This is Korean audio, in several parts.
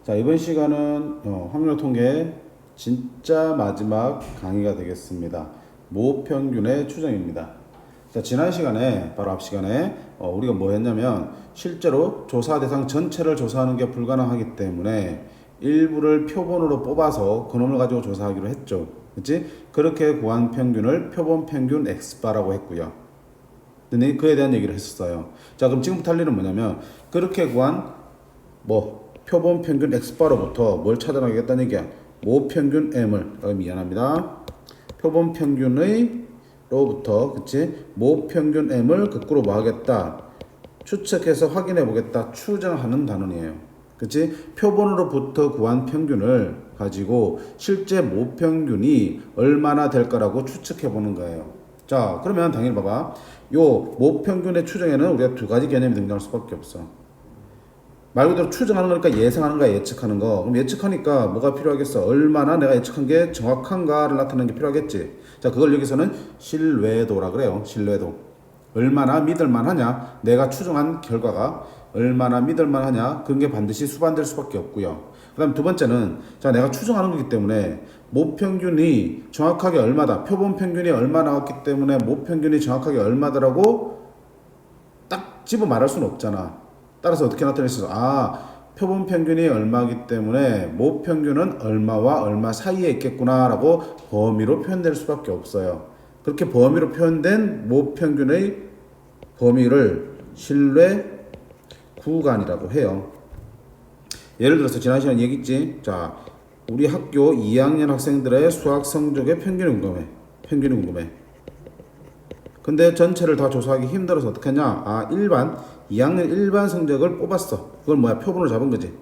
자, 이번 시간은 확률 통계 진짜 마지막 강의가 되겠습니다. 모평균의 추정입니다. 자, 지난 시간에 바로 앞 시간에 우리가 뭐 했냐면 실제로 조사 대상 전체를 조사하는 게 불가능하기 때문에 일부를 표본으로 뽑아서 그놈을 가지고 조사하기로 했죠. 그치? 그렇게 구한 평균을 표본 평균 X바라고 했고요. 그에 대한 얘기를 했었어요. 자, 그럼 지금부터 할 일은 뭐냐면 그렇게 구한 표본 평균 X바로부터 뭘 찾아내겠다는 얘기야. 모평균 M을, 미안합니다. 표본 평균의 로부터, 그치? 모평균 M을 거꾸로 뭐 하겠다? 추측해서 확인해 보겠다. 추정하는 단원이에요. 그치? 표본으로부터 구한 평균을 가지고 실제 모평균이 얼마나 될까라고 추측해 보는 거예요. 자, 그러면 당연히 봐봐. 요 모평균의 추정에는 우리가 두 가지 개념이 등장할 수밖에 없어. 말 그대로 추정하는 거니까 예상하는 거야, 예측하는 거. 그럼 예측하니까 뭐가 필요하겠어? 얼마나 내가 예측한 게 정확한가를 나타내는 게 필요하겠지. 자, 그걸 여기서는 신뢰도라 그래요. 신뢰도. 얼마나 믿을만 하냐? 내가 추정한 결과가 얼마나 믿을만 하냐? 그런 게 반드시 수반될 수밖에 없고요. 그 다음 두 번째는, 자, 내가 추정하는 거기 때문에 모평균이 정확하게 얼마다, 표본 평균이 얼마 나왔기 때문에 모평균이 정확하게 얼마다라고 딱 집어 말할 수는 없잖아. 따라서 어떻게 나타낼 수 있어? 표본 평균이 얼마이기 때문에 모평균은 얼마와 얼마 사이에 있겠구나라고 범위로 표현될 수밖에 없어요. 그렇게 범위로 표현된 모평균의 범위를 신뢰 구간이라고 해요. 예를 들어서 지난 시간에 얘기했지. 자, 우리 학교 2학년 학생들의 수학 성적의 평균이 궁금해. 근데 전체를 다 조사하기 힘들어서 어떻게 하냐? 2학년 일반 성적을 뽑았어. 그걸 뭐야? 표본을 잡은 거지.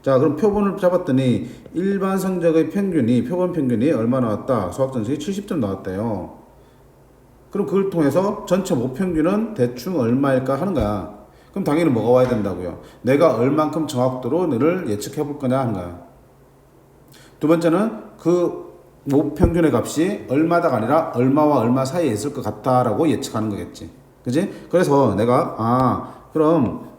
자, 그럼 표본을 잡았더니 일반 성적의 평균이, 표본 평균이 얼마 나왔다? 수학 전체이 70점 나왔대요. 그럼 그걸 통해서 전체 모평균은 대충 얼마일까 하는 거야. 그럼 당연히 뭐가 와야 된다고요? 내가 얼만큼 정확도로 너를 예측해 볼 거냐 하는 거야. 두 번째는 그 모평균의 값이 얼마다가 아니라 얼마와 얼마 사이에 있을 것 같다라고 예측하는 거겠지. 그지? 그래서 내가, 그럼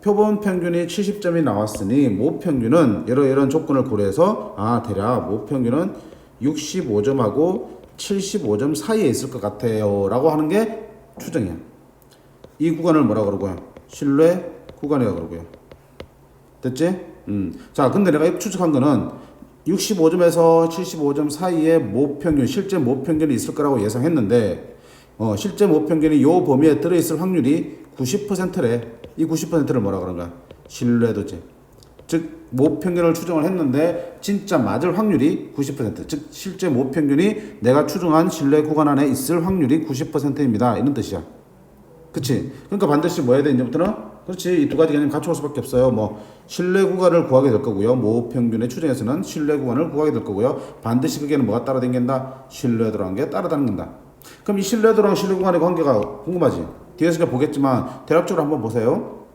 표본 평균이 70점이 나왔으니 모평균은 이런 조건을 고려해서 대략 모평균은 65점하고 75점 사이에 있을 것 같아요 라고 하는 게 추정이야. 이 구간을 뭐라 그러고요? 신뢰 구간이라고 그러고요. 됐지? 자, 근데 내가 추측한 거는 65점에서 75점 사이에 모평균, 실제 모평균이 있을 거라고 예상했는데 실제 모평균이 요 범위에 들어있을 확률이 90%래. 이 90%를 뭐라 그런가? 신뢰도지. 즉 모평균을 추정을 했는데 진짜 맞을 확률이 90%. 즉 실제 모평균이 내가 추정한 신뢰 구간 안에 있을 확률이 90%입니다. 이런 뜻이야. 그치? 그러니까 반드시 뭐 해야 돼? 이제부터는? 그렇지. 이 두 가지 개념 갖춰올 수밖에 없어요. 신뢰 구간을 구하게 될 거고요. 모평균의 추정에서는 신뢰 구간을 구하게 될 거고요. 반드시 그게는 뭐가 따라다닌다? 신뢰도라는 게 따라다닌다. 그럼 이 신뢰도랑 신뢰 구간의 관계가 궁금하지? 뒤에서 제가 보겠지만 대략적으로 한번 보세요.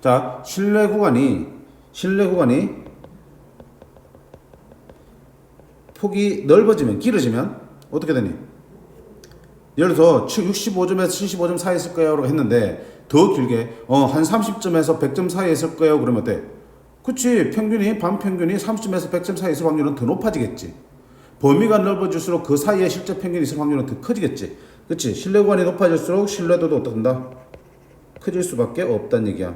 자, 신뢰 구간이 폭이 넓어지면, 길어지면 어떻게 되니? 예를 들어서 65점에서 75점 사이에 있을 거예요 라고 했는데 더 길게 한 30점에서 100점 사이에 있을 거예요 그러면 어때? 그치, 반평균이 30점에서 100점 사이에 있을 확률은 더 높아지겠지. 범위가 넓어질수록 그 사이에 실제 평균이 있을 확률은 더 커지겠지. 그치? 신뢰 구간이 높아질수록 신뢰도도 어떻게 된다? 커질 수밖에 없다는 얘기야.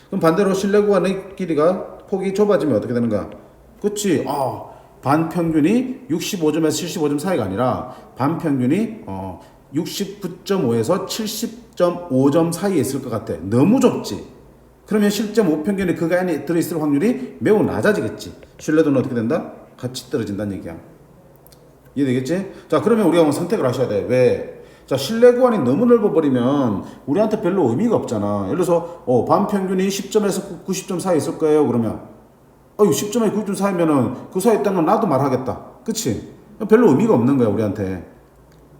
그럼 반대로 신뢰 구간의 길이가 폭이 좁아지면 어떻게 되는 거야? 그치? 반평균이 65점에서 75점 사이가 아니라 반평균이 69.5에서 70.5점 사이에 있을 것 같아. 너무 좁지? 그러면 실제 모평균이 그 안에 들어있을 확률이 매우 낮아지겠지. 신뢰도는 어떻게 된다? 같이 떨어진다는 얘기야. 이해되겠지? 자, 그러면 우리가 뭐 선택을 하셔야 돼. 왜? 자, 신뢰 구간이 너무 넓어버리면 우리한테 별로 의미가 없잖아. 예를 들어서 반평균이 10점에서 90점 사이에 있을 거예요. 그러면 10점에 90점 사이면은 그 사이에 있다는 건 나도 말하겠다. 그치? 별로 의미가 없는 거야, 우리한테.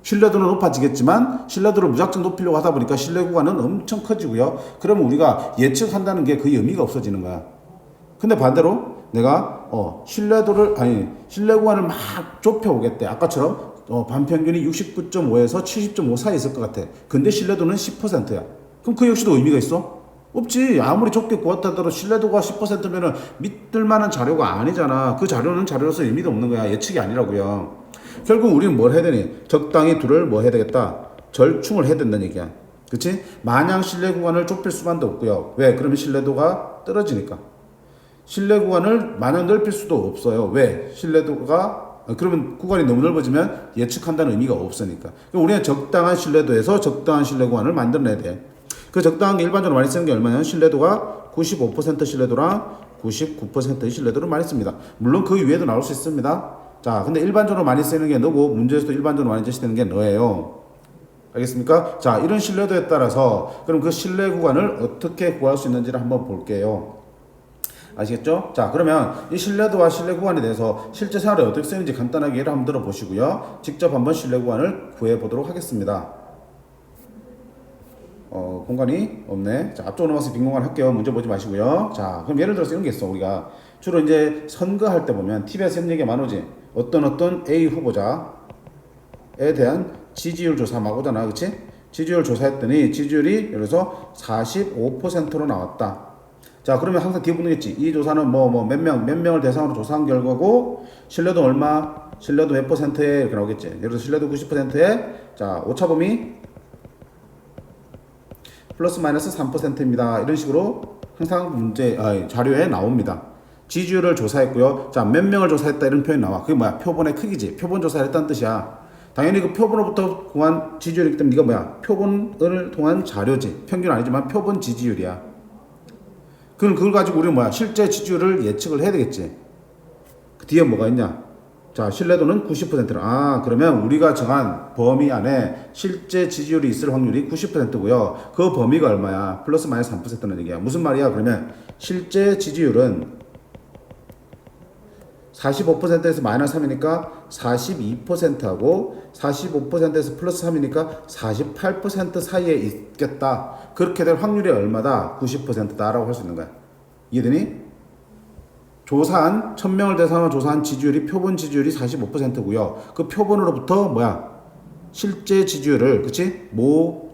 신뢰도는 높아지겠지만 신뢰도를 무작정 높이려고 하다 보니까 신뢰 구간은 엄청 커지고요. 그러면 우리가 예측한다는 게 거의 의미가 없어지는 거야. 근데 반대로 내가 신뢰 구간을 막 좁혀오겠대. 아까처럼 반평균이 69.5에서 70.5 사이에 있을 것 같아. 근데 신뢰도는 10%야. 그럼 그 역시도 의미가 있어? 없지. 아무리 좁게 구했다 하더라도 신뢰도가 10%면은 믿을 만한 자료가 아니잖아. 그 자료는 자료로서 의미도 없는 거야. 예측이 아니라고요. 결국 우리는 뭘 해야 되니? 적당히 둘을 뭐 해야 되겠다? 절충을 해야 된다는 얘기야. 그치? 마냥 신뢰 구간을 좁힐 수만도 없고요. 왜? 그러면 신뢰도가 떨어지니까. 신뢰 구간을 마냥 넓힐 수도 없어요. 왜? 신뢰도가 그러면 구간이 너무 넓어지면 예측한다는 의미가 없으니까. 그럼 우리는 적당한 신뢰도에서 적당한 신뢰 구간을 만들어내야 돼. 그 적당한 게 일반적으로 많이 쓰는 게 얼마냐? 신뢰도가 95% 신뢰도랑 99%의 신뢰도를 많이 씁니다. 물론 그 위에도 나올 수 있습니다. 자, 근데 일반적으로 많이 쓰는 게 너고 문제에서도 일반적으로 많이 제시되는 게 너예요. 알겠습니까? 자, 이런 신뢰도에 따라서 그럼 그 신뢰 구간을 어떻게 구할 수 있는지를 한번 볼게요. 아시겠죠? 자, 그러면 이 신뢰도와 신뢰 구간에 대해서 실제 생활에 어떻게 쓰는지 간단하게 예를 한번 들어보시고요. 직접 한번 신뢰 구간을 구해보도록 하겠습니다. 공간이 없네. 자, 앞쪽으로 넘어가서 빈 공간 할게요. 문제 보지 마시고요. 자, 그럼 예를 들어서 이런 게 있어. 우리가 주로 이제 선거할 때 보면 TV에서 이런 얘기가 많으지. 어떤 A 후보자에 대한 지지율 조사 막 오잖아. 그치? 지지율 조사했더니 지지율이 예를 들어서 45%로 나왔다. 자, 그러면 항상 뒤에 붙는겠지. 이 조사는 몇 명을 대상으로 조사한 결과고, 신뢰도 얼마, 신뢰도 몇 %에 이렇게 나오겠지. 예를 들어서 신뢰도 90%에, 자, 오차범위 플러스 마이너스 3%입니다. 이런 식으로 항상 자료에 나옵니다. 지지율을 조사했고요. 자, 몇 명을 조사했다 이런 표현이 나와. 그게 뭐야? 표본의 크기지. 표본 조사를 했다는 뜻이야. 당연히 그 표본으로부터 구한 지지율이기 때문에 이거 뭐야? 표본을 통한 자료지. 평균 아니지만 표본 지지율이야. 그럼 그걸 가지고 우리는 뭐야? 실제 지지율을 예측을 해야 되겠지. 그 뒤에 뭐가 있냐? 자, 신뢰도는 90%라. 아, 그러면 우리가 정한 범위 안에 실제 지지율이 있을 확률이 90%고요. 그 범위가 얼마야? 플러스 마이너스 3%는 얘기야. 무슨 말이야? 그러면 실제 지지율은 45%에서 마이너스 3이니까 42%하고 45%에서 플러스 3이니까 48% 사이에 있겠다. 그렇게 될 확률이 얼마다? 90%다라고 할 수 있는 거야. 이해되니? 조사한 1000명을 대상으로 조사한 지지율이 표본 지지율이 45%고요. 그 표본으로부터 뭐야? 실제 지지율을, 그치? 모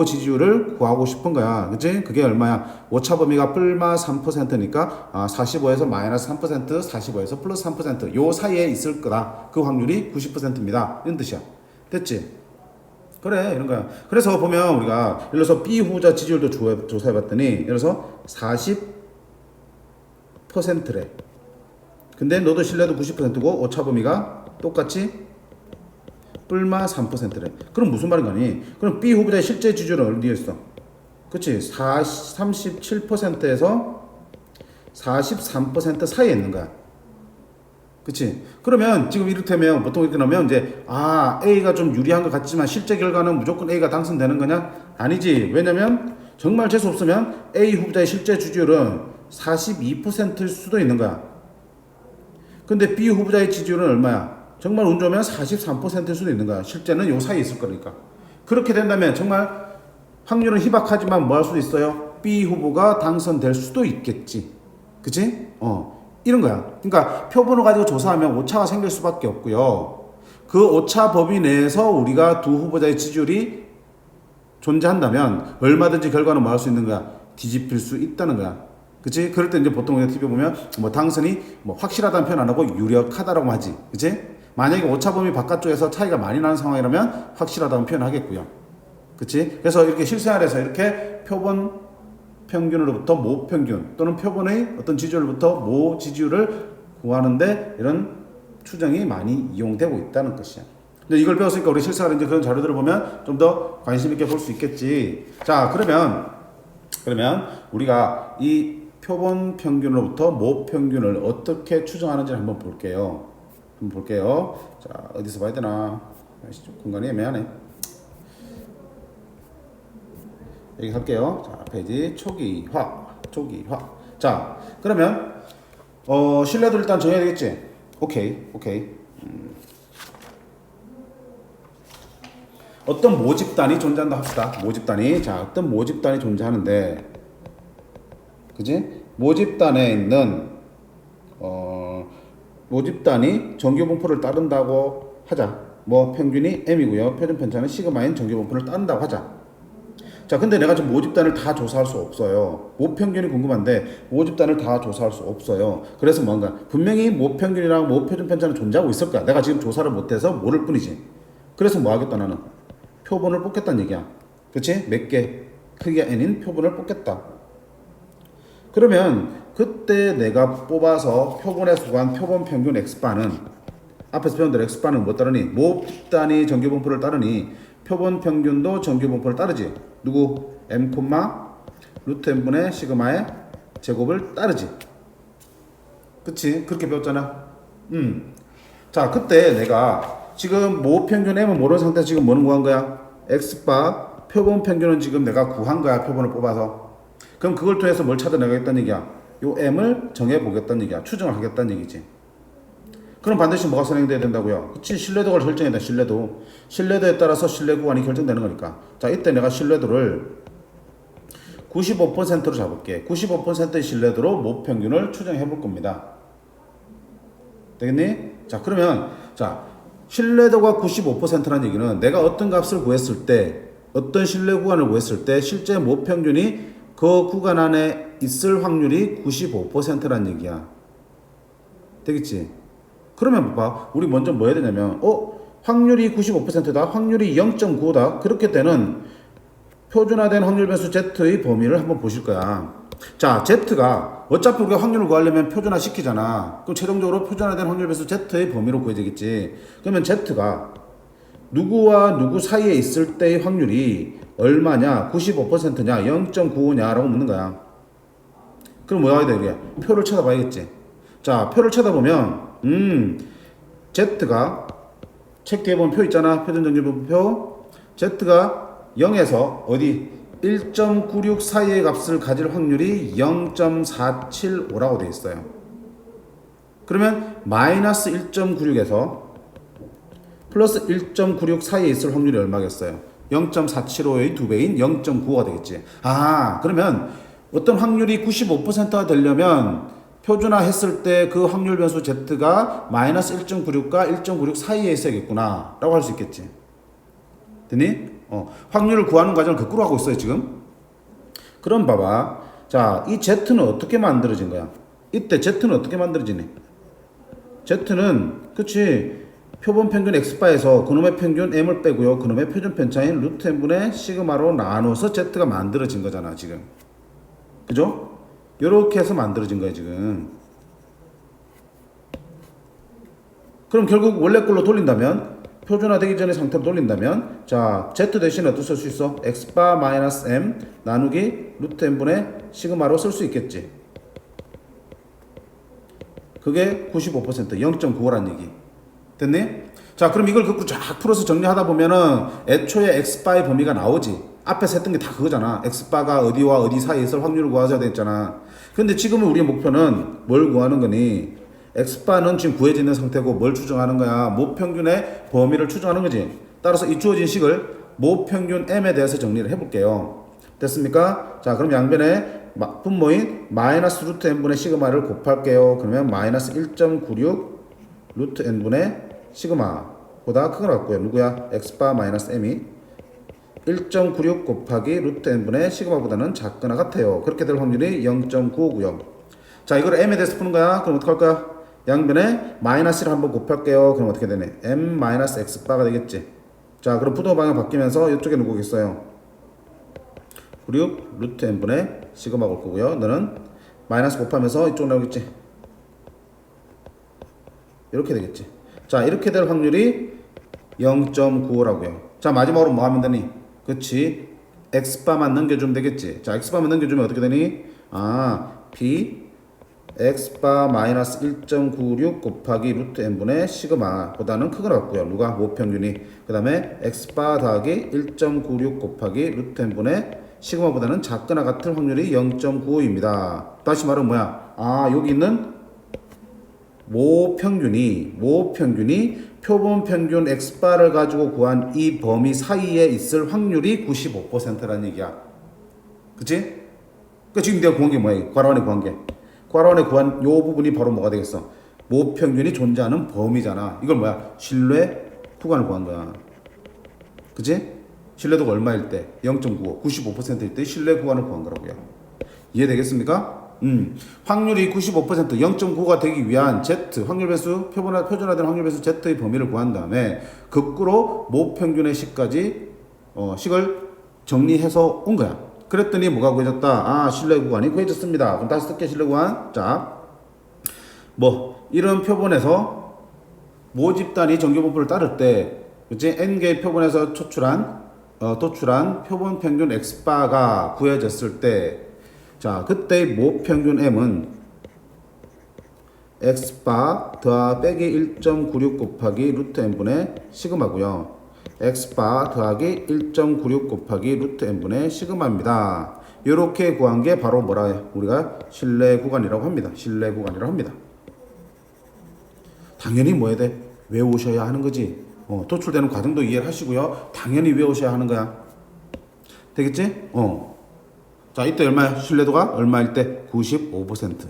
지지율을 구하고 싶은 거야. 그치? 그게 얼마야? 오차 범위가 뿔마 3%니까 45에서 마이너스 3%, 45에서 플러스 3%. 요 사이에 있을 거다. 그 확률이 90%입니다. 이런 뜻이야. 됐지? 그래, 이런 거야. 그래서 보면 우리가 예를 들어서 B 후보자 지지율도 조사해봤더니 예를 들어서 40%래. 근데 너도 신뢰도 90%고 오차 범위가 똑같이 뿔마 3%래. 그럼 무슨 말인 거니? 그럼 B 후보자의 실제 지지율은 어디에 있어? 그치? 37%에서 43% 사이에 있는 거야. 그치? 그러면 지금 이를테면 보통 이렇게 나오면 이제 A가 좀 유리한 것 같지만 실제 결과는 무조건 A가 당선되는 거냐? 아니지. 왜냐면 정말 재수 없으면 A 후보자의 실제 지지율은 42%일 수도 있는 거야. 근데 B 후보자의 지지율은 얼마야? 정말 운 좋으면 43%일 수도 있는 거야. 실제는 요 사이에 있을 거니까. 그렇게 된다면 정말 확률은 희박하지만 뭐 할 수도 있어요? B 후보가 당선될 수도 있겠지. 그치? 이런 거야. 그러니까 표본을 가지고 조사하면 오차가 생길 수밖에 없고요. 그 오차 범위 내에서 우리가 두 후보자의 지지율이 존재한다면 얼마든지 결과는 뭐 할 수 있는 거야? 뒤집힐 수 있다는 거야. 그치? 그럴 때 이제 보통 우리가 TV에 보면 뭐 당선이 뭐 확실하다는 표현 안 하고 유력하다라고 하지. 그치? 만약에 오차범위 바깥쪽에서 차이가 많이 나는 상황이라면 확실하다는 표현을 하겠고요. 그치? 그래서 이렇게 실생활에서 이렇게 표본 평균으로부터 모 평균 또는 표본의 어떤 지지율로부터 모 지지율을 구하는데 이런 추정이 많이 이용되고 있다는 것이야. 근데 이걸 배웠으니까 우리 실생활에 이제 그런 자료들을 보면 좀 더 관심 있게 볼 수 있겠지. 자, 그러면 우리가 이 표본 평균으로부터 모 평균을 어떻게 추정하는지 한번 볼게요. 자, 어디서 봐야 되나? 공간이 애매하네. 여기 할게요. 자, 페이지 초기화. 자, 그러면 신뢰도 일단 정해야 되겠지. 오케이. 어떤 모집단이 존재한다 합시다. 모집단이. 자, 어떤 모집단이 존재하는데, 그지? 모집단에 있는 모집단이 정규분포를 따른다고 하자. 뭐 평균이 m이고요. 표준 편차는 시그마인 정규분포를 따른다고 하자. 자, 근데 내가 지금 모집단을 다 조사할 수 없어요. 모평균이 궁금한데 모집단을 다 조사할 수 없어요. 그래서 뭔가 분명히 모평균이랑 모표준 편차는 존재하고 있을 거야. 내가 지금 조사를 못해서 모를 뿐이지. 그래서 뭐 하겠다 나는 표본을 뽑겠다는 얘기야. 그렇지? 몇 개 크기가 n인 표본을 뽑겠다. 그러면 그때 내가 뽑아서 표본에서 구한 표본 평균 x바는 앞에서 배운 대로 x바는 뭐 따르니? 모집단이 정규분포를 따르니 표본 평균도 정규분포를 따르지. 누구? m, 루트 n분의 시그마의 제곱을 따르지. 그치? 그렇게 배웠잖아. 자, 그때 내가 지금 모평균 m은 모르는 상태에서 지금 뭐는 구한 거야? x바 표본 평균은 지금 내가 구한 거야. 표본을 뽑아서. 그럼 그걸 통해서 뭘 찾아내겠다는 얘기야? 요 m을 정해보겠다는 얘기야. 추정을 하겠다는 얘기지. 그럼 반드시 뭐가 선행돼야 된다고요? 그치? 신뢰도가 결정해야 돼. 신뢰도. 신뢰도에 따라서 신뢰 구간이 결정되는 거니까. 자, 이때 내가 신뢰도를 95%로 잡을게. 95%의 신뢰도로 모평균을 추정해 볼 겁니다. 되겠니? 자, 그러면 자, 신뢰도가 95%라는 얘기는 내가 어떤 값을 구했을 때, 어떤 신뢰 구간을 구했을 때 실제 모평균이 그 구간 안에 있을 확률이 95%라는 얘기야. 되겠지? 그러면 봐봐. 우리 먼저 뭐 해야 되냐면 확률이 95%다. 확률이 0.95다. 그렇게 되는 표준화된 확률 변수 Z의 범위를 한번 보실 거야. 자, Z가 어차피 우리가 확률을 구하려면 표준화 시키잖아. 그럼 최종적으로 표준화된 확률 변수 Z의 범위로 구해야 되겠지. 그러면 Z가 누구와 누구 사이에 있을 때의 확률이 얼마냐? 95%냐? 0.95냐라고 묻는 거야. 그럼 뭐 해야 돼? 우리가 표를 찾아봐야겠지. 자, 표를 찾아보면 Z가 책 뒤에 보면 표 있잖아. 표준정규분포. Z가 0에서 어디 1.96 사이의 값을 가질 확률이 0.475라고 되어 있어요. 그러면 마이너스 1.96에서 플러스 1.96 사이에 있을 확률이 얼마겠어요? 0.475의 2배인 0.95가 되겠지. 아, 그러면 어떤 확률이 95%가 되려면 표준화 했을 때 그 확률 변수 Z가 마이너스 1.96과 1.96 사이에 있어야겠구나 라고 할 수 있겠지. 됐니? 확률을 구하는 과정을 거꾸로 하고 있어요 지금. 그럼 봐봐. 자, 이 Z는 어떻게 만들어진 거야? 이때 Z는 어떻게 만들어지니? Z는 그치 표본 평균 x바에서 그놈의 평균 m을 빼고요. 그놈의 표준 편차인 루트 n분의 시그마로 나눠서 Z가 만들어진 거잖아 지금. 그죠? 요렇게 해서 만들어진 거야 지금. 그럼 결국 원래 걸로 돌린다면 표준화 되기 전의 상태로 돌린다면 자 Z 대신에 어떻게 쓸 수 있어? x바 마이너스 m 나누기 루트 n분의 시그마로 쓸 수 있겠지. 그게 95% 0.95란 얘기. 됐니? 자, 그럼 이걸 거꾸로 쫙 풀어서 정리하다 보면은 애초에 x바의 범위가 나오지. 앞에서 했던 게 다 그거잖아. x바가 어디와 어디 사이에 있을 확률을 구하자 됐잖아. 근데 지금은 우리의 목표는 뭘 구하는 거니? x바는 지금 구해져 있는 상태고 뭘 추정하는 거야? 모평균의 범위를 추정하는 거지. 따라서 이 주어진 식을 모평균 m에 대해서 정리를 해볼게요. 됐습니까? 자, 그럼 양변에 분모인 마이너스 루트 n분의 시그마를 곱할게요. 그러면 마이너스 1.96 루트 n분의 시그마보다 큰 거 같고요. 누구야? x바 마이너스 m이 1.96 곱하기 루트 n분의 시그마보다는 작거나 같아요. 그렇게 될 확률이 0.95고요. 자, 이걸 m에 대해서 푸는 거야. 그럼 어떡할 거야? 양변에 마이너스를 한번 곱할게요. 그럼 어떻게 되네? m 마이너스 x바가 되겠지. 자, 그럼 부도 방향 바뀌면서 이쪽에 누구겠어요? 96 루트 n분의 시그마 올 거고요. 너는 마이너스 곱하면서 이쪽 나오겠지. 이렇게 되겠지. 자, 이렇게 될 확률이 0.95라고요. 자, 마지막으로 뭐 하면 되니? 그치? x바만 넘겨주면 되겠지. 자, x바만 넘겨주면 어떻게 되니? 아, b x바 마이너스 1.96 곱하기 루트 n분의 시그마 보다는 크거 같고요. 누가? 모평균이. 그 다음에 x바 더하기 1.96 곱하기 루트 n분의 시그마보다는 작거나 같은 확률이 0.95입니다. 다시 말하면 뭐야? 아, 여기 있는 모평균이 표본 평균 x바를 가지고 구한 이 범위 사이에 있을 확률이 95%라는 얘기야. 그치? 그러니까 지금 내가 구한 게 뭐야? 괄호안에 구한 게. 괄호안에 구한 요 부분이 바로 뭐가 되겠어? 모평균이 존재하는 범위잖아. 이걸 뭐야? 신뢰 구간을 구한 거야. 그치? 신뢰도가 얼마일 때? 0.95, 95%일 때 신뢰 구간을 구한 거라고요. 이해되겠습니까? 확률이 95%, 0.9가 되기 위한 Z, 확률 배수, 표준화된 확률 배수 Z의 범위를 구한 다음에 거꾸로 모평균의 식까지, 식을 정리해서 온 거야. 그랬더니 뭐가 구해졌다? 아, 신뢰 구간이 구해졌습니다. 그럼 다시 쓸게, 신뢰 구간. 자, 이런 표본에서 모집단이 정규분포를 따를 때, 그치? N개의 표본에서 도출한 표본 평균 X바가 구해졌을 때, 자, 그때 모평균 M은 X바 더하 빼기 1.96 곱하기 루트 N분의 시그마고요. X바 더하기 1.96 곱하기 루트 N분의 시그마입니다. 이렇게 구한 게 바로 뭐라 해? 우리가 신뢰 구간이라고 합니다. 신뢰 구간이라고 합니다. 당연히 뭐 해야 돼? 외우셔야 하는 거지. 도출되는 과정도 이해를 하시고요. 당연히 외우셔야 하는 거야. 되겠지? 자, 이때 얼마야? 신뢰도가 얼마일 때? 95%.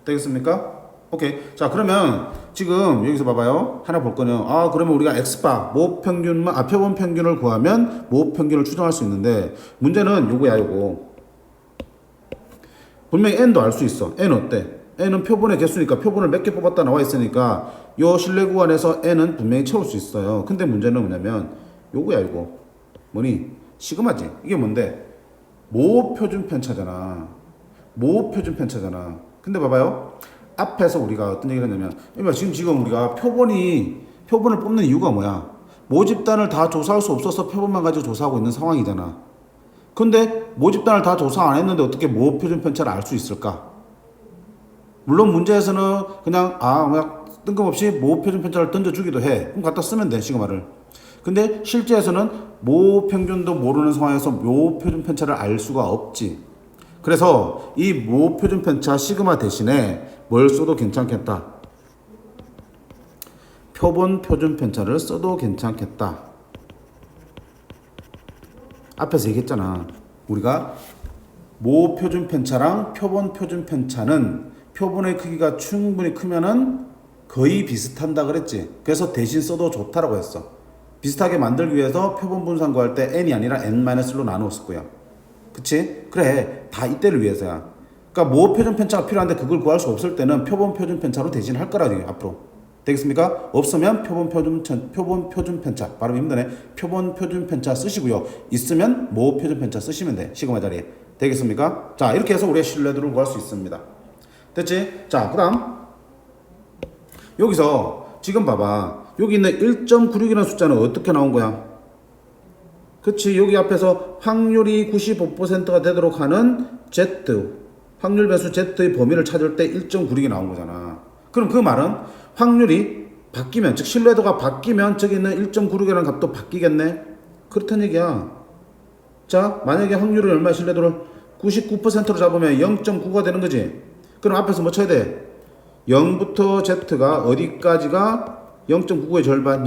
되겠습니까? 오케이. 자, 그러면 지금 여기서 봐봐요. 하나 볼 거는, 그러면 우리가 X바, 표본 평균을 구하면 모평균을 추정할 수 있는데, 문제는 요거야, 요거. 분명히 N도 알 수 있어. N 어때? N은 표본의 개수니까 표본을 몇 개 뽑았다 나와 있으니까 요 신뢰 구간에서 N은 분명히 채울 수 있어요. 근데 문제는 뭐냐면 요거야, 이거. 뭐니? 시그마지. 이게 뭔데? 모표준 편차잖아. 모표준 편차잖아. 근데 봐봐요. 앞에서 우리가 어떤 얘기를 했냐면, 지금 우리가 표본을 뽑는 이유가 뭐야? 모집단을 다 조사할 수 없어서 표본만 가지고 조사하고 있는 상황이잖아. 근데 모집단을 다 조사 안 했는데 어떻게 모표준 편차를 알 수 있을까? 물론 문제에서는 그냥 뜬금없이 모표준 편차를 던져주기도 해. 그럼 갖다 쓰면 돼, 시그마를. 근데 실제에서는 모평균도 모르는 상황에서 모표준 편차를 알 수가 없지. 그래서 이 모표준 편차 시그마 대신에 뭘 써도 괜찮겠다. 표본 표준 편차를 써도 괜찮겠다. 앞에서 얘기했잖아. 우리가 모표준 편차랑 표본 표준 편차는 표본의 크기가 충분히 크면은 거의 비슷한다 그랬지. 그래서 대신 써도 좋다라고 했어. 비슷하게 만들기 위해서 표본 분산 구할 때 n이 아니라 n-1로 나누었을 거야. 그치? 그래. 다 이때를 위해서야. 그러니까 모표준 편차가 필요한데 그걸 구할 수 없을 때는 표본 표준 편차로 대신할 거라고 앞으로. 되겠습니까? 없으면 표본 표준 편차. 발음이 힘드네. 표본 표준 편차 쓰시고요. 있으면 모표준 편차 쓰시면 돼. 시그마 자리에. 되겠습니까? 자, 이렇게 해서 우리의 신뢰도를 구할 수 있습니다. 됐지? 자, 그 다음 여기서 지금 봐봐. 여기 있는 1.96이라는 숫자는 어떻게 나온 거야? 그치? 여기 앞에서 확률이 95%가 되도록 하는 Z, 확률 배수 Z의 범위를 찾을 때 1.96이 나온 거잖아. 그럼 그 말은 확률이 바뀌면, 즉 신뢰도가 바뀌면 저기 있는 1.96이라는 값도 바뀌겠네? 그렇다는 얘기야. 자, 만약에 확률을 얼마, 신뢰도를 99%로 잡으면 0.9가 되는 거지. 그럼 앞에서 뭐 쳐야 돼? 0부터 Z가 어디까지가 0.99의 절반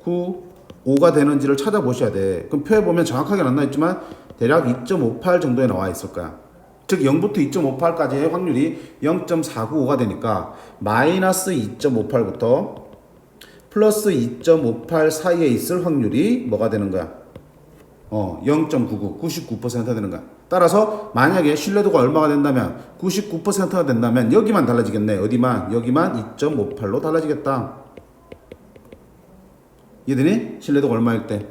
0.495가 되는지를 찾아보셔야 돼. 그럼 표에 보면 정확하게는 안 나와있지만 대략 2.58 정도에 나와 있을 거야. 즉 0부터 2.58까지의 확률이 0.495가 되니까 마이너스 2.58부터 플러스 2.58 사이에 있을 확률이 뭐가 되는 거야? 0.99, 99%가 되는 거야. 따라서 만약에 신뢰도가 얼마가 된다면 99%가 된다면 여기만 달라지겠네. 어디만? 여기만 2.58로 달라지겠다. 이해되니? 신뢰도가 얼마일 때?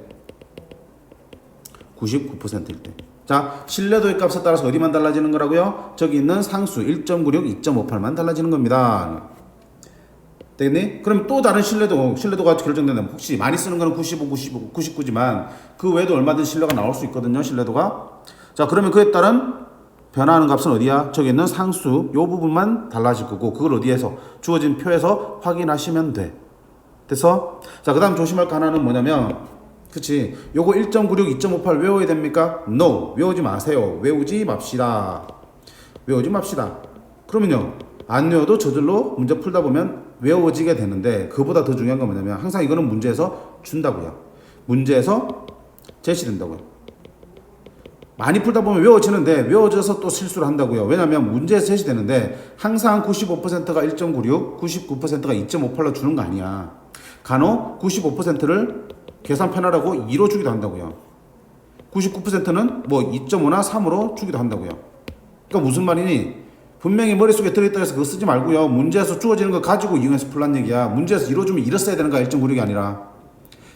99%일 때. 자, 신뢰도의 값에 따라서 어디만 달라지는 거라고요? 저기 있는 상수 1.96, 2.58만 달라지는 겁니다. 되겠니? 그럼 또 다른 신뢰도가 결정된다면 혹시 많이 쓰는 거는 95, 99지만 그 외에도 얼마든지 신뢰가 나올 수 있거든요. 신뢰도가. 자, 그러면 그에 따른 변화하는 값은 어디야? 저기 있는 상수 요 부분만 달라질 거고 그걸 어디에서? 주어진 표에서 확인하시면 돼. 됐어? 자, 그 다음 조심할 거 하나는 뭐냐면 그치? 요거 1.96, 2.58 외워야 됩니까? No. 외우지 마세요. 외우지 맙시다. 외우지 맙시다. 그러면요. 안 외워도 저절로 문제 풀다 보면 외워지게 되는데 그보다 더 중요한 건 뭐냐면 항상 이거는 문제에서 준다고요. 문제에서 제시된다고요. 많이 풀다 보면 외워지는데 외워져서 또 실수를 한다고요. 왜냐하면 문제에서 제시되는데 항상 95%가 1.96, 99%가 2.58로 주는 거 아니야. 간혹 95%를 계산 편하라고 2로 주기도 한다고요. 99%는 뭐 2.5나 3으로 주기도 한다고요. 그러니까 무슨 말이니? 분명히 머릿속에 들어있다 해서 그거 쓰지 말고요. 문제에서 주어지는 거 가지고 이용해서 풀란 얘기야. 문제에서 2로 주면 2로 써야 되는 거야. 1.96이 아니라.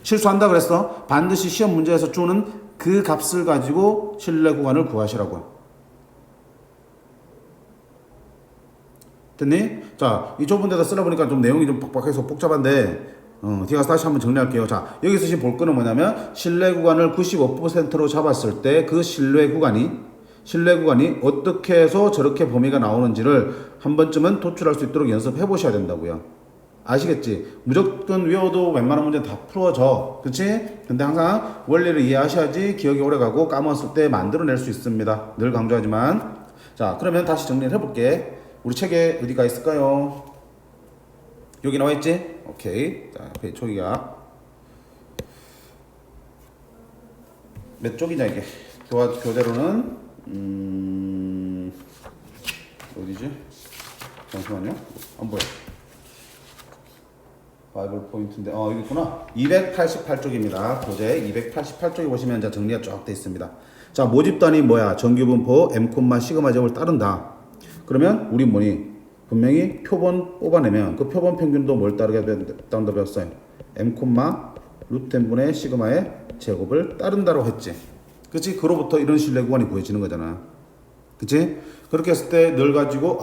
실수한다 그랬어? 반드시 시험 문제에서 주는 그 값을 가지고 신뢰 구간을 구하시라고요. 됐니? 자, 이 좁은 데다 쓰다 보니까 좀 내용이 좀 빡빡해서 복잡한데 뒤에 가서 다시 한번 정리할게요. 자, 여기서 지금 볼 거는 뭐냐면 신뢰 구간을 95%로 잡았을 때 그 신뢰 구간이 어떻게 해서 저렇게 범위가 나오는지를 한 번쯤은 도출할 수 있도록 연습해 보셔야 된다고요. 아시겠지? 무조건 외워도 웬만한 문제는 다 풀어져. 그치? 근데 항상 원리를 이해하셔야지 기억이 오래가고 까먹었을 때 만들어낼 수 있습니다. 늘 강조하지만. 자, 그러면 다시 정리를 해볼게. 우리 책에 어디가 있을까요? 여기 나와있지? 오케이. 자, 페이지 초기가 몇 쪽이냐 이게? 교재로는 어디지? 잠시만요. 안 보여. 바이블 포인트인데 여기 있구나. 288쪽입니다. 교재 288쪽에 보시면 이제 정리가 쫙 돼 있습니다. 자, 모집단이 뭐야? 정규분포 M, 시그마 제곱을 따른다. 그러면 우리 뭐니? 분명히 표본 뽑아내면 그 표본 평균도 뭘 따른다 배웠어요? M, 루트 N분의 시그마의 제곱을 따른다고 했지. 그치? 그로부터 이런 신뢰 구간이 구해지는 거잖아. 그치? 그렇게 했을 때 늘 가지고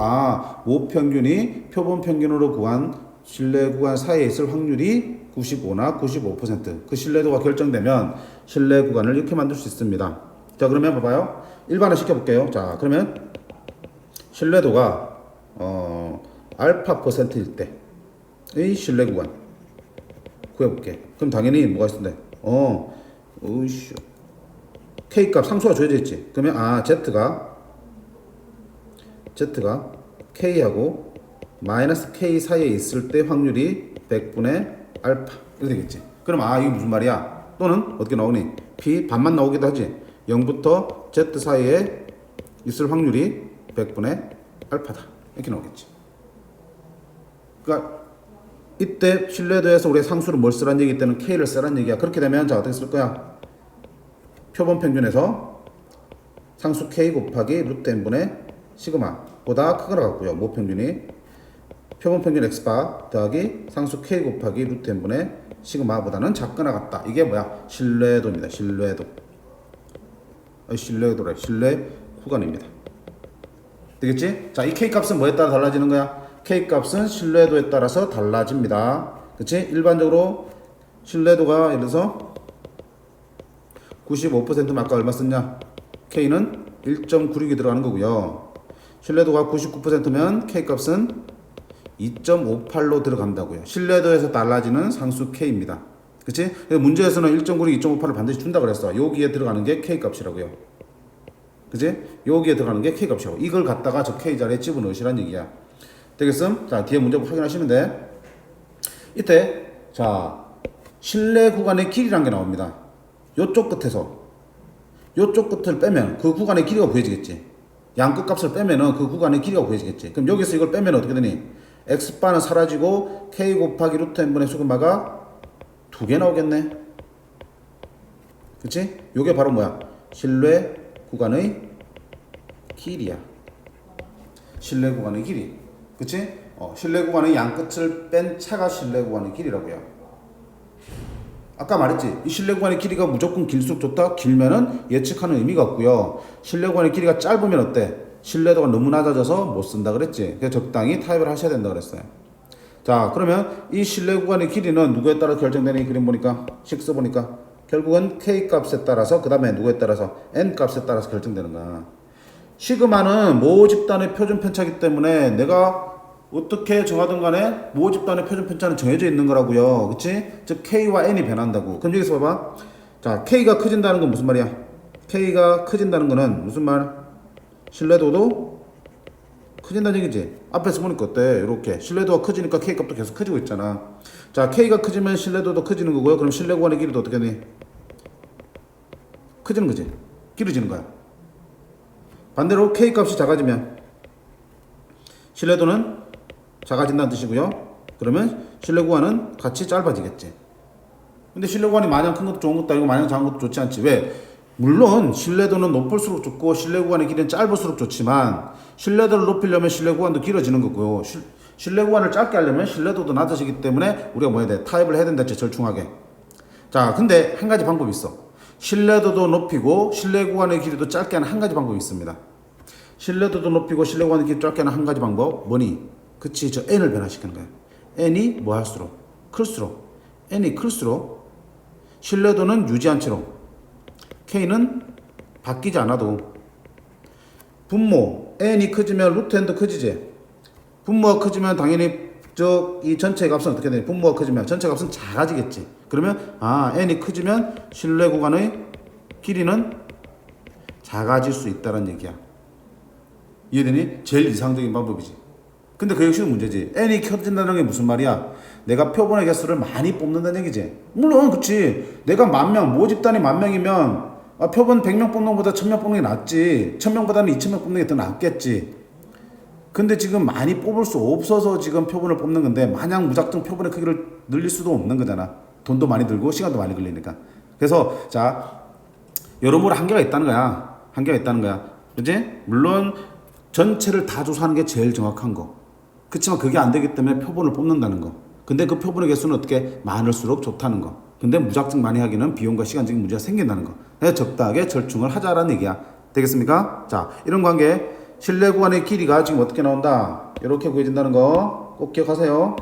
모평균이 표본 평균으로 구한 신뢰 구간 사이에 있을 확률이 95나 95%. 그 신뢰도가 결정되면 신뢰 구간을 이렇게 만들 수 있습니다. 자, 그러면 봐봐요. 일반화 시켜볼게요. 자, 그러면 신뢰도가 알파 %일 때의 신뢰 구간 구해볼게. 그럼 당연히 뭐가 있을 텐데? K 값 상수가 줘져 있지. 그러면 Z가 K하고 마이너스 K 사이에 있을 때 확률이 100분의 알파 이렇게 되겠지. 그럼 이게 무슨 말이야? 또는 어떻게 나오니? P 반만 나오기도 하지. 0부터 Z 사이에 있을 확률이 100분의 알파다 이렇게 나오겠지. 그러니까 이때 신뢰도에서 우리가 상수를 뭘 쓰란 얘기 때는 K를 쓰란 얘기야. 그렇게 되면 자, 어떻게 쓸 거야? 표본 평균에서 상수 K 곱하기 루트 N분의 시그마보다 크거나 같고요. 모평균이 표본 평균 X바 더하기 상수 K 곱하기 루트 N분의 시그마보다는 작거나 같다. 이게 뭐야? 신뢰도입니다. 신뢰 구간입니다. 되겠지? 자, 이 K 값은 뭐에 따라 달라지는 거야? K 값은 신뢰도에 따라서 달라집니다. 그치? 일반적으로 신뢰도가 예를 들어서 95%면 아까 얼마 썼냐? K는 1.96이 들어가는 거고요. 신뢰도가 99%면 K 값은 2.58로 들어간다고요. 신뢰도에서 달라지는 상수 K입니다. 그치? 문제에서는 1.96, 2.58을 반드시 준다 그랬어. 여기에 들어가는 게 K 값이라고요. 그치? 여기에 들어가는 게 K 값이라고. 이걸 갖다가 저 K 자리에 집어넣으시란 얘기야. 되겠음? 자, 뒤에 문제 확인하시면 돼. 이때, 자, 신뢰 구간의 길이란 게 나옵니다. 요쪽 끝에서. 요쪽 끝을 빼면 그 구간의 길이가 구해지겠지. 양끝 값을 빼면은 그 구간의 길이가 구해지겠지. 그럼 여기서 이걸 빼면 어떻게 되니? X바는 사라지고 K 곱하기 루트 N분의 시그마가 2개 나오겠네. 그치? 요게 바로 뭐야? 신뢰 구간의 길이야. 신뢰 구간의 길이. 그치? 신뢰 구간의 양끝을 뺀 차가 신뢰 구간의 길이라고요. 아까 말했지. 이 신뢰 구간의 길이가 무조건 길수록 좋다? 길면은 예측하는 의미가 없고요. 신뢰 구간의 길이가 짧으면 어때? 신뢰도가 너무 낮아져서 못 쓴다 그랬지. 그래서 적당히 타협을 하셔야 된다 그랬어요. 자, 그러면 이 신뢰 구간의 길이는 누구에 따라 결정되니? 그림 보니까, 식 보니까 결국은 K 값에 따라서, 그 다음에 누구에 따라서? N 값에 따라서 결정되는 거야. 시그마는 모집단의 표준 편차이기 때문에 내가 어떻게 정하든 간에 모집단의 표준 편차는 정해져 있는 거라고요. 그치? 즉 K와 N이 변한다고. 그럼 여기서 봐봐. 자, K가 커진다는 건 무슨 말이야? K가 커진다는 거는 무슨 말? 신뢰도도 커진다는 얘기지. 앞에서 보니까 어때? 이렇게 신뢰도가 커지니까 K 값도 계속 커지고 있잖아. 자, K가 커지면 신뢰도도 커지는 거고요. 그럼 신뢰 구간의 길이도 어떻게 되니? 커지는 거지. 길어지는 거야. 반대로 K 값이 작아지면 신뢰도는 작아진다는 뜻이고요. 그러면 신뢰 구간은 같이 짧아지겠지. 근데 신뢰 구간이 마냥 큰 것도 좋은 것도 아니고 마냥 작은 것도 좋지 않지. 왜? 물론 신뢰도는 높을수록 좋고 신뢰 구간의 길이는 짧을수록 좋지만 신뢰도를 높이려면 신뢰 구간도 길어지는 거고요. 신뢰 구간을 짧게 하려면 신뢰도도 낮아지기 때문에 우리가 뭐 해야 돼? 타입을 해야 된다 했지, 절충하게. 자, 근데 한 가지 방법이 있어. 신뢰도도 높이고 신뢰 구간의 길이도 짧게 하는 한 가지 방법이 있습니다. 신뢰도도 높이고 신뢰 구간의 길이 짧게 하는 한 가지 방법 뭐니? 그치, 저 n을 변화시키는 거야. n이 뭐 할수록? 클수록. n이 클수록 신뢰도는 유지한 채로 k는 바뀌지 않아도 분모 n이 커지면 루트 n도 커지지. 분모가 커지면 당연히 이 전체 값은 어떻게 되냐? 분모가 커지면 전체 값은 작아지겠지. 그러면 n이 커지면 신뢰 구간의 길이는 작아질 수 있다는 얘기야. 이해되니? 제일 이상적인 방법이지. 근데 그 역시도 문제지. n이 커진다는 게 무슨 말이야? 내가 표본의 개수를 많이 뽑는다는 얘기지. 물론 그치. 내가 10,000명, 모집단이 10,000명이면 표본 100명 뽑는 것보다 1,000명 뽑는 게 낫지. 1,000명보다는 2,000명 뽑는 게 더 낫겠지. 근데 지금 많이 뽑을 수 없어서 지금 표본을 뽑는 건데 마냥 무작정 표본의 크기를 늘릴 수도 없는 거잖아. 돈도 많이 들고 시간도 많이 걸리니까. 그래서 자, 여러모로 한계가 있다는 거야. 한계가 있다는 거야. 그치? 물론 전체를 다 조사하는 게 제일 정확한 거. 그렇지만 그게 안 되기 때문에 표본을 뽑는다는 거. 근데 그 표본의 개수는 어떻게 많을수록 좋다는 거. 근데 무작정 많이 하기는 비용과 시간적인 문제가 생긴다는 거. 그래서 적당하게 절충을 하자라는 얘기야. 되겠습니까? 자, 이런 관계 신뢰 구간의 길이가 지금 어떻게 나온다? 이렇게 구해진다는 거 꼭 기억하세요.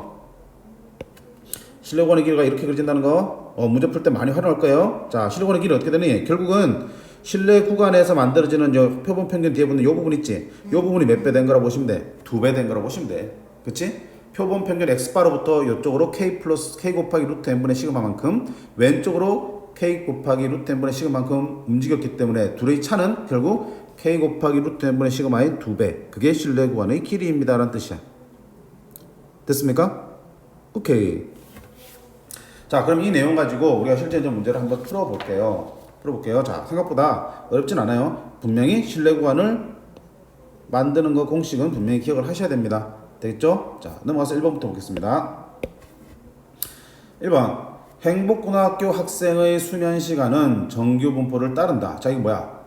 신뢰 구간의 길이가 이렇게 그려진다는 거 문제 풀 때 많이 활용할 거예요. 자, 신뢰 구간의 길이 어떻게 되니? 결국은 신뢰 구간에서 만들어지는 요 표본 평균 뒤에 붙는 요 부분 있지? 요 부분이 몇 배 된 거라고 보시면 돼? 2배 된 거라고 보시면 돼. 그치? 표본 평균 x바로부터 이쪽으로 k 플러스 k 곱하기 루트 n분의 시그마만큼 왼쪽으로 k 곱하기 루트 n분의 시그마만큼 움직였기 때문에 둘의 차는 결국 k 곱하기 루트 n분의 시그마의 2배. 그게 신뢰 구간의 길이입니다 라는 뜻이야. 됐습니까? 오케이. 자, 그럼 이 내용 가지고 우리가 실제적 문제를 한번 풀어볼게요. 자, 생각보다 어렵진 않아요. 분명히 신뢰 구간을 만드는 거 공식은 분명히 기억을 하셔야 됩니다. 되겠죠? 자, 넘어가서 1번부터 보겠습니다. 1번. 행복고등학교 학생의 수면 시간은 정규 분포를 따른다. 자, 이거 뭐야?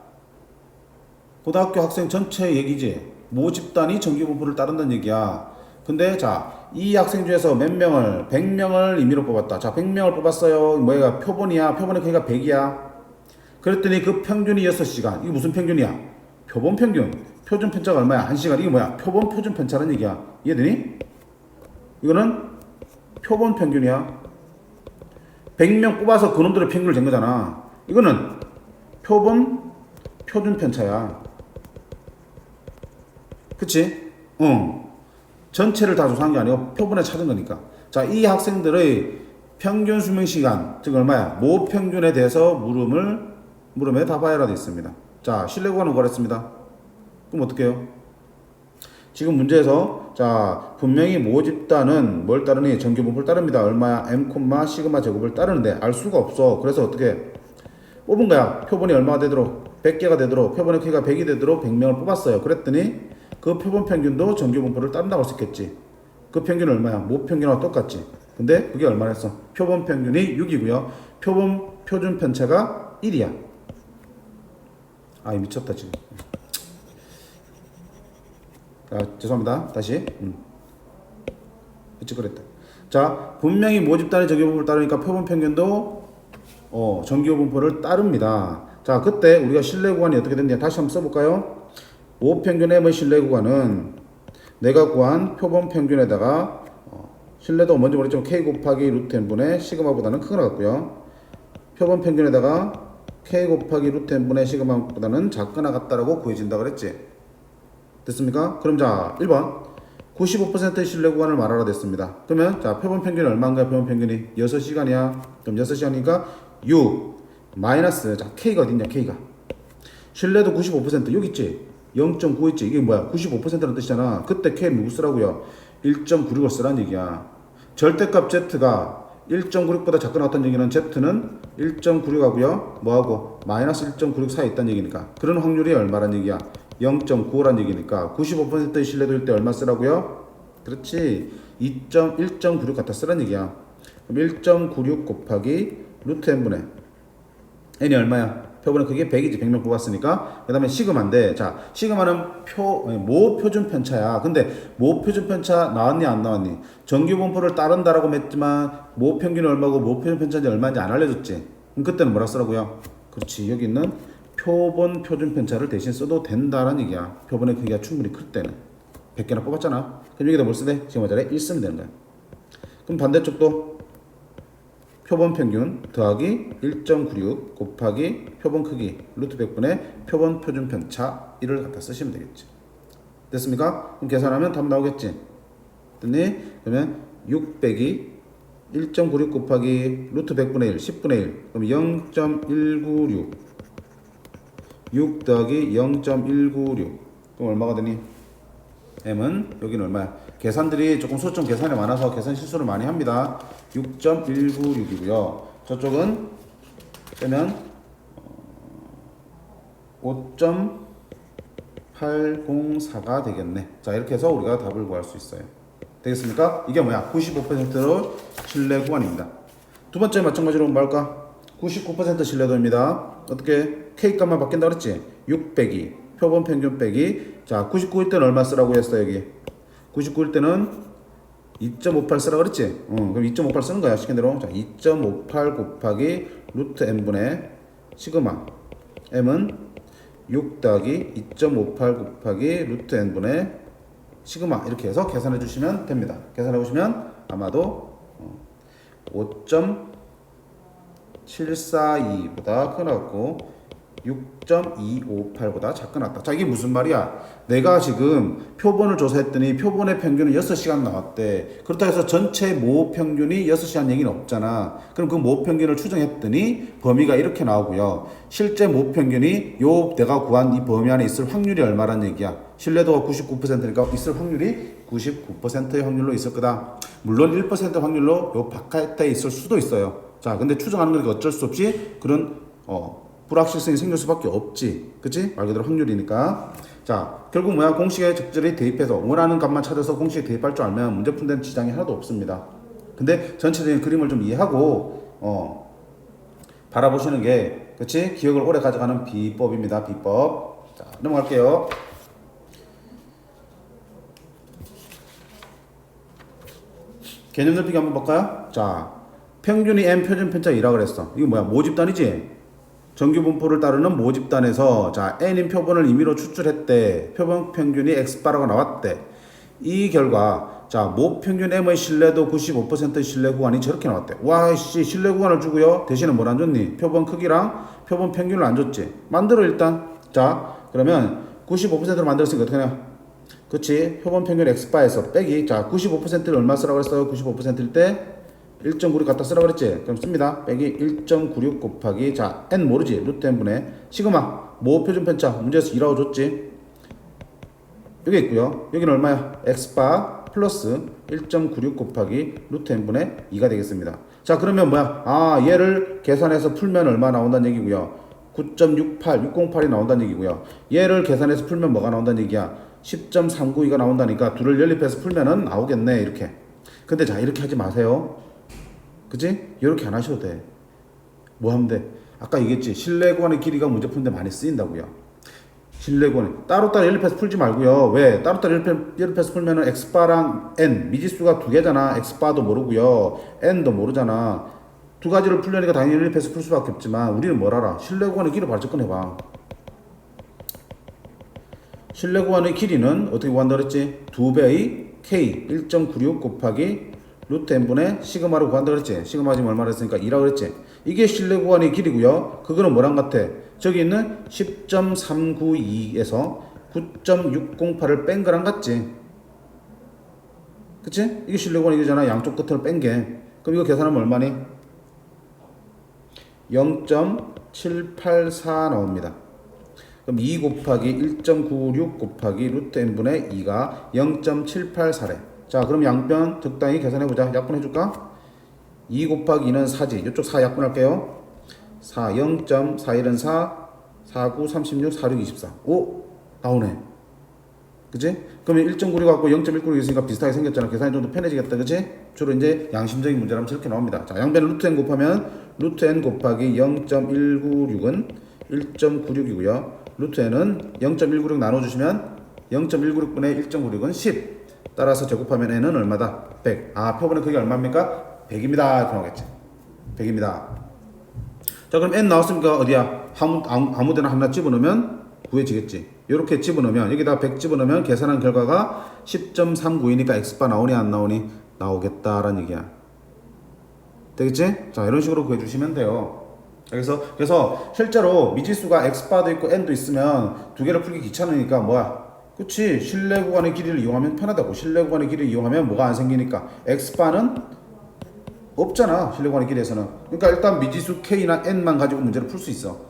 고등학교 학생 전체 얘기지. 모집단이 정규 분포를 따른다는 얘기야. 근데 자, 이 학생 중에서 몇 명을 100명을 임의로 뽑았다. 자, 100명을 뽑았어요. 뭐야? 표본이야. 표본의 크기가 100이야. 그랬더니 그 평균이 6시간. 이게 무슨 평균이야? 표본 평균. 표준 편차가 얼마야? 1시간. 이게 뭐야? 표본 표준 편차라는 얘기야. 이해되니? 이거는 표본 평균이야. 100명 뽑아서 그놈들의 평균을 잰 거잖아. 이거는 표본 표준 편차야. 그치? 전체를 다 조사한 게 아니고 표본에 찾은 거니까. 자, 이 학생들의 평균 수명 시간, 즉 얼마야? 모 평균에 대해서 물음에 답하여라 되어 있습니다. 자, 신뢰 구간은 구하랬습니다. 그럼 어떻게 해요? 지금 문제에서 자, 분명히 모집단은 뭘 따르니? 정규 분포를 따릅니다. 얼마야? m, 시그마 제곱을 따르는데 알 수가 없어. 그래서 어떻게 뽑은 거야? 표본이 얼마가 되도록 100개가 되도록 표본의 크기가 100이 되도록 100명을 뽑았어요. 그랬더니 그 표본 평균도 정규 분포를 따른다고 할 수 있겠지. 그 평균은 얼마야? 모 평균하고 똑같지. 근데 그게 얼마나 했어? 표본 평균이 6이고요. 표본 표준 편차가 1이야. 아, 미쳤다 지금. 아, 죄송합니다. 다시. 그치, 그랬다. 자, 분명히 모집단의 정규 분포를 따르니까 표본 평균도 정규 분포를 따릅니다. 자, 그때 우리가 신뢰 구간이 어떻게 됐냐? 다시 한번 써볼까요? 모평균 M의 신뢰 구간은 내가 구한 표본 평균에다가 신뢰도 먼저 말했지만 K 곱하기 루트 n분의 시그마보다는 크게 나갔고요. 표본 평균에다가 K 곱하기 루트 n분의 시그마보다는 작거나 같다라고 구해진다 그랬지. 됐습니까? 그럼 자, 1번 95%의 신뢰 구간을 말하라 됐습니다. 그러면 자, 표본 평균이 얼마인가요? 표본 평균이 6시간이야. 그럼 6시간이니까 6 마이너스, 자, K가 어딨냐? K가 신뢰도 95% 여기 있지. 0.9 있지. 이게 뭐야? 95%라는 뜻이잖아. 그때 K 누구 쓰라고요? 1.96을 쓰라는 얘기야. 절대값 Z가 1.96보다 작거나 같다는 얘기는 Z는 1.96하고요. 뭐하고? 마이너스 1.96 사이에 있다는 얘기니까. 그런 확률이 얼마란 얘기야? 0.95란 얘기니까 95%의 신뢰도일 때 얼마 쓰라고요? 그렇지. 1.96 갖다 쓰란 얘기야. 그럼 1.96 곱하기 루트 n분의 n이 얼마야? 표본의 크기 100이지. 100명 뽑았으니까. 그 다음에 시그마인데, 자, 시그마는 모 표준 편차야. 근데 모 표준 편차 나왔니 안 나왔니? 정규 분포를 따른다라고 했지만 모 평균이 얼마고 모 표준 편차인지 얼마인지 안 알려줬지. 그럼 그때는 뭐라 쓰라고요? 그렇지. 여기 있는 표본 표준 편차를 대신 써도 된다라는 얘기야. 표본의 크기가 충분히 클 때는. 100개나 뽑았잖아. 그럼 여기다 뭘 쓰대? 지금 자리에 1 쓰면 되는 거야. 그럼 반대쪽도 표본 평균 더하기 1.96 곱하기 표본 크기 루트 100분의 표본 표준 편차 1을 갖다 쓰시면 되겠지. 됐습니까? 그럼 계산하면 답 나오겠지. 됐니? 그러면 600이 1.96 곱하기 루트 100분의 1, 10분의 1. 그럼 0.196. 6 더하기 0.196. 그럼 얼마가 되니? m은 여기는 얼마야? 계산들이 조금 소점 계산이 많아서 계산 실수를 많이 합니다. 6.196이고요. 저쪽은 빼면 5.804가 되겠네. 자, 이렇게 해서 우리가 답을 구할 수 있어요. 되겠습니까? 이게 뭐야? 95%로 신뢰 구간입니다. 두 번째 마찬가지로 뭐 할까? 99% 신뢰도입니다. 어떻게? K값만 바뀐다 그랬지? 6 빼기 표본 평균 빼기. 자, 99일 때는 얼마 쓰라고 했어 여기? 99일 때는 2.58 쓰라고 그랬지? 그럼 2.58 쓰는 거야 시킨 대로. 자, 2.58 곱하기 루트 n분의 시그마 m은 6 더하기 2.58 곱하기 루트 n분의 시그마 이렇게 해서 계산해 주시면 됩니다. 계산해 보시면 아마도 5.742보다 크나고 6.258보다 작게 나왔다. 자, 이게 무슨 말이야? 내가 지금 표본을 조사했더니 표본의 평균은 6시간 나왔대. 그렇다 해서 전체 모 평균이 6시간 얘기는 없잖아. 그럼 그 모 평균을 추정했더니 범위가 이렇게 나오고요. 실제 모 평균이 요 내가 구한 이 범위 안에 있을 확률이 얼마란 얘기야? 신뢰도가 99%니까 있을 확률이 99%의 확률로 있을 거다. 물론 1% 확률로 요 바깥에 있을 수도 있어요. 자, 근데 추정하는 거니까 어쩔 수 없이 그런 불확실성이 생길 수밖에 없지. 그치? 말 그대로 확률이니까. 자, 결국 뭐야? 공식에 적절히 대입해서 원하는 값만 찾아서 공식에 대입할 줄 알면 문제 푸는 데는 지장이 하나도 없습니다. 근데 전체적인 그림을 좀 이해하고 바라보시는 게, 그치? 기억을 오래 가져가는 비법입니다. 비법. 자, 넘어갈게요. 개념 넓히기 한번 볼까요? 자, 평균이 n 표준 편차 2라 그랬어. 이거 뭐야? 모집단이지? 정규 분포를 따르는 모집단에서 자, n인 표본을 임의로 추출했대. 표본 평균이 x바라고 나왔대. 이 결과 자, 모 평균 m의 신뢰도 95%의 신뢰 구간이 저렇게 나왔대. 와, 씨, 신뢰 구간을 주고요. 대신에 뭘 안 줬니? 표본 크기랑 표본 평균을 안 줬지. 만들어 일단. 자, 그러면 95%로 만들었으니까 어떻게 하냐? 그치? 표본 평균 x바에서 빼기. 자, 95%를 얼마 쓰라고 했어요? 95%일 때 1.96 갖다 쓰라고 그랬지? 그럼 씁니다. 빼기 1.96 곱하기 자, n 모르지? 루트 n분의 시그마 모 표준 편차 문제에서 2라고 줬지? 여기 있고요. 여기는 얼마야? x바 플러스 1.96 곱하기 루트 n분의 2가 되겠습니다. 자, 그러면 뭐야? 아, 얘를 계산해서 풀면 얼마 나온다는 얘기고요. 9.68, 608이 나온다는 얘기고요. 얘를 계산해서 풀면 뭐가 나온다는 얘기야? 10.392가 나온다니까 둘을 연립해서 풀면은 나오겠네. 이렇게. 근데 자, 이렇게 하지 마세요. 그치? 이렇게 안 하셔도 돼. 뭐 하면 돼? 아까 얘기했지. 신뢰 구간의 길이가 문제 푸는데 많이 쓰인다고요. 신뢰 구간 따로따로 연립해서 풀지 말고요. 왜? 따로따로 연립해서 풀면은 x바랑 n 미지수가 두 개잖아. x바도 모르고요. n도 모르잖아. 두 가지를 풀려니까 당연히 연립해서 풀 수밖에 없지만 우리는 뭘 알아? 신뢰 구간의 길이 바로 접근해봐. 신뢰 구간의 길이는 어떻게 구한다 그랬지? 2배의 k 1.96 곱하기 루트 n분의 시그마로 구한다 그랬지? 시그마 지금 얼마나 했으니까 2라고 그랬지? 이게 신뢰 구간의 길이고요. 그거는 뭐랑 같아? 저기 있는 10.392에서 9.608을 뺀 거랑 같지? 그치? 이게 신뢰 구간의 길이잖아. 양쪽 끝을 뺀 게. 그럼 이거 계산하면 얼마니? 0.784 나옵니다. 그럼 2 곱하기 1.96 곱하기 루트 n분의 2가 0.784래. 자, 그럼 양변 적당히 계산해보자. 약분해줄까? 2 곱하기 2는 4지. 이쪽 4 약분할게요. 4, 0.41은 4, 4, 9, 36, 4, 6, 24. 5. 나오네. 그치? 그러면 1.96 갖고 0.196 있으니까 비슷하게 생겼잖아. 계산이 좀 더 편해지겠다. 그치? 주로 이제 양심적인 문제라면 저렇게 나옵니다. 자, 양변을 루트 n 곱하면 루트 n 곱하기 0.196은 1.96이고요. 루트 n은 0.196 나눠주시면 0.196분의 1.96은 10. 따라서 제곱하면 n은 얼마다? 100. 아, 표본의 크기가 얼마입니까? 100입니다. 이렇게 나오겠지. 100입니다. 자, 그럼 n 나왔으니까 어디야? 아무데나 하나 집어넣으면 구해지겠지. 이렇게 집어넣으면 여기다 100 집어넣으면 계산한 결과가 10.39이니까 x바 나오니 안 나오니? 나오겠다라는 얘기야. 되겠지? 자, 이런 식으로 구해주시면 돼요. 그래서 실제로 미지수가 x바도 있고 n도 있으면 두 개를 풀기 귀찮으니까 뭐야? 그치? 실내 구간의 길이를 이용하면 편하다고. 실내 구간의 길이를 이용하면 뭐가 안 생기니까 x바는 없잖아. 실내 구간의 길이에서는. 그러니까 일단 미지수 k나 n만 가지고 문제를 풀 수 있어.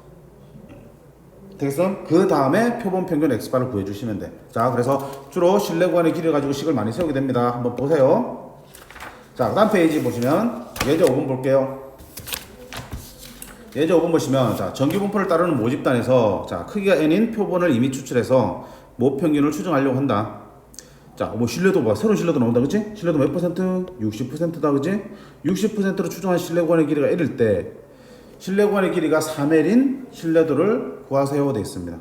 되겠어? 그 다음에 표본 평균 x바를 구해주시면 돼. 자, 그래서 주로 실내 구간의 길이를 가지고 식을 많이 세우게 됩니다. 한번 보세요. 자, 그 다음 페이지 보시면 예제 5번 볼게요. 예제 5번 보시면 자, 정규분포를 따르는 모집단에서 자, 크기가 n인 표본을 이미 추출해서 모평균을 추정하려고 한다. 자, 뭐 신뢰도 봐. 새로운 신뢰도 나온다. 그치? 신뢰도 몇 퍼센트? 60%다. 그치? 60%로 추정한 실내 구간의 길이가 1일 때 실내 구간의 길이가 3L인 신뢰도를 구하세요 되어 있습니다.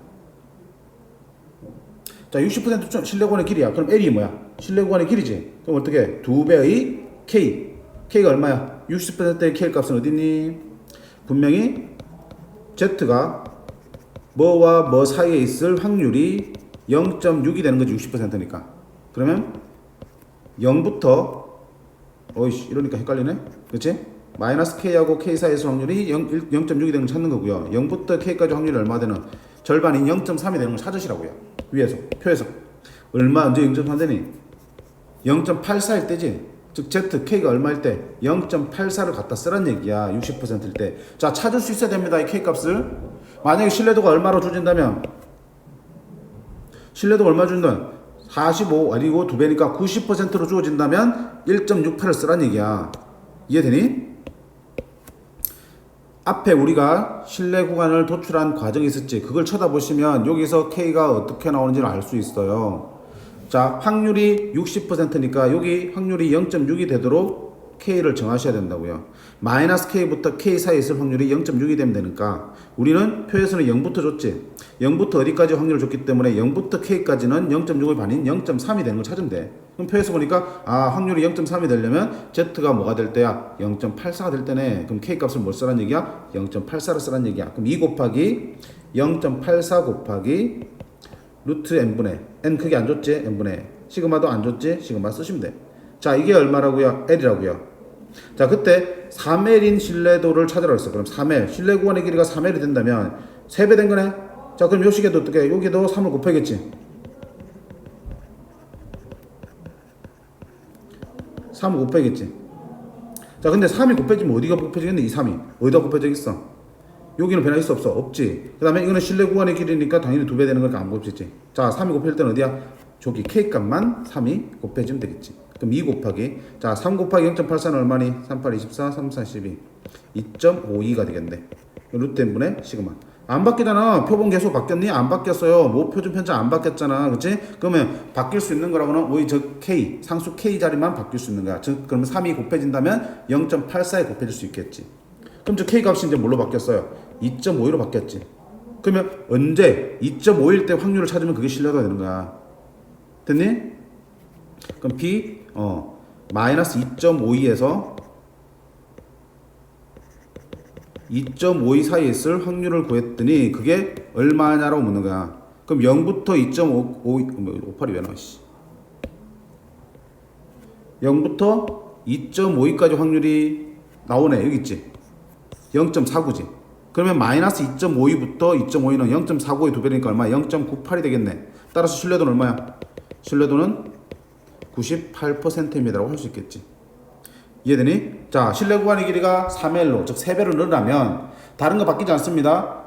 자, 60% 실내 구간의 길이야. 그럼 L이 뭐야? 실내 구간의 길이지. 그럼 어떻게? 2배의 K. K가 얼마야? 60%의 K 값은 어디니? 분명히 Z가 뭐와 뭐 사이에 있을 확률이 0.6이 되는 거지. 60%니까. 그러면 0부터 어이씨 이러니까 헷갈리네. 그치? 마이너스 K하고 K 사이의 확률이 0.6이 되는 걸 찾는 거고요. 0부터 K까지 확률이 얼마 되는? 절반인 0.3이 되는 걸 찾으시라고요. 위에서, 표에서. 얼마, 언제 0.3 되니? 0.84일 때지. 즉, Z, K가 얼마일 때? 0.84를 갖다 쓰란 얘기야. 60%일 때. 자, 찾을 수 있어야 됩니다. 이 K 값을. 만약에 신뢰도가 얼마로 주어진다면? 신뢰도가 얼마 준다? 45, 아니고 2배니까 90%로 주어진다면 1.68을 쓰란 얘기야. 이해되니? 앞에 우리가 실내 구간을 도출한 과정이 있었지. 그걸 쳐다보시면 여기서 K가 어떻게 나오는지를 알 수 있어요. 자, 확률이 60%니까 여기 확률이 0.6이 되도록 K를 정하셔야 된다고요. 마이너스 K부터 K 사이에 있을 확률이 0.6이 되면 되니까 우리는 표에서는 0부터 줬지. 0부터 어디까지 확률을 줬기 때문에 0부터 K까지는 0.6의 반인 0.3이 되는 걸 찾으면 돼. 그럼 표에서 보니까 아, 확률이 0.3이 되려면 Z가 뭐가 될 때야? 0.84가 될 때네. 그럼 K 값을 뭘 쓰란 얘기야? 0.84를 쓰란 얘기야. 그럼 2 곱하기 0.84 곱하기 루트 n분의 n 크기 안 줬지? n분의 시그마도 안 줬지? 시그마 쓰시면 돼. 자, 이게 얼마라고요? L이라고요. 자, 그때 3L인 신뢰도를 찾으라고 했어. 그럼 3L 신뢰 구간의 길이가 3L이 된다면 3배 된 거네. 자, 그럼 요 식에도 어떻게? 여기도 3을 곱해야겠지. 3을 곱해야겠지. 자, 근데 3이 곱해지면 어디가 곱해지겠네? 이 3이 어디다 곱해지겠어? 여기는 변화 있어 없어? 없지. 그 다음에 이거는 실내 구간의 길이니까 당연히 2배 되는 거니까 안 곱해지지. 자, 3이 곱해질 때는 어디야? 저기 K 값만 3이 곱해지면 되겠지. 그럼 2 곱하기 자, 3 곱하기 0.84는 얼마니? 3, 8, 24, 3, 4, 12 2.52가 되겠네. 루트 n분의 시그마. 안 바뀌잖아. 표본 계속 바뀌었니? 안 바뀌었어요. 뭐 표준 편차 안 바뀌었잖아. 그치? 그러면 바뀔 수 있는 거라고는 오히 저 K, 상수 K 자리만 바뀔 수 있는 거야. 즉, 그러면 3이 곱해진다면 0.84에 곱해질 수 있겠지. 그럼 저 K 값이 이제 뭘로 바뀌었어요? 2.52로 바뀌었지. 그러면 언제 2.5일 때 확률을 찾으면 그게 신뢰도가 되는 거야. 됐니? 그럼 P 마이너스 2.52에서 2.52 사이에 있을 확률을 구했더니 그게 얼마냐라고 묻는 거야. 그럼 0부터 2.5 58이 왜 나와? 0부터 2.52까지 확률이 나오네. 여기 있지. 0.49지. 그러면 마이너스 2.52부터 2.52는 0.49의 2배니까 얼마? 0.98이 되겠네. 따라서 신뢰도는 얼마야? 신뢰도는 98%입니다라고 할 수 있겠지. 이해되니? 자, 실내 구간의 길이가 3L로 즉 3배로 늘어나면 다른 거 바뀌지 않습니다.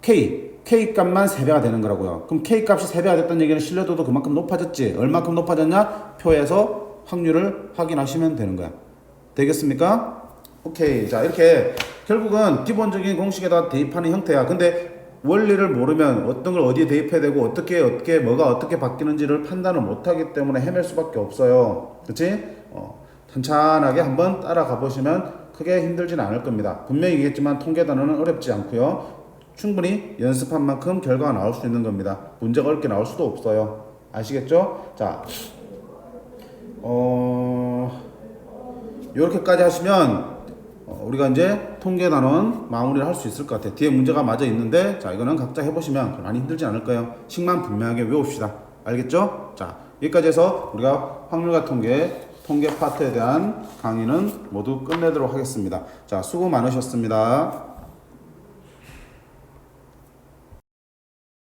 K 값만 3배가 되는 거라고요. 그럼 K 값이 3배가 됐다는 얘기는 신뢰도도 그만큼 높아졌지. 얼마큼 높아졌냐? 표에서 확률을 확인하시면 되는 거야. 되겠습니까? 오케이. 자, 이렇게 결국은 기본적인 공식에다 대입하는 형태야. 근데 원리를 모르면 어떤 걸 어디에 대입해야 되고 어떻게 뭐가 어떻게 바뀌는지를 판단을 못하기 때문에 헤맬 수밖에 없어요. 그렇지? 찬찬하게 한번 따라가 보시면 크게 힘들진 않을 겁니다. 분명히 얘기했지만 통계 단어는 어렵지 않고요. 충분히 연습한 만큼 결과가 나올 수 있는 겁니다. 문제가 어렵게 나올 수도 없어요. 아시겠죠? 자, 이렇게까지 하시면 우리가 이제 통계 단원 마무리를 할 수 있을 것 같아요. 뒤에 문제가 맞아 있는데, 자, 이거는 각자 해보시면 많이 힘들지 않을 거예요. 식만 분명하게 외웁시다. 알겠죠? 자, 여기까지 해서 우리가 확률과 통계 파트에 대한 강의는 모두 끝내도록 하겠습니다. 자, 수고 많으셨습니다.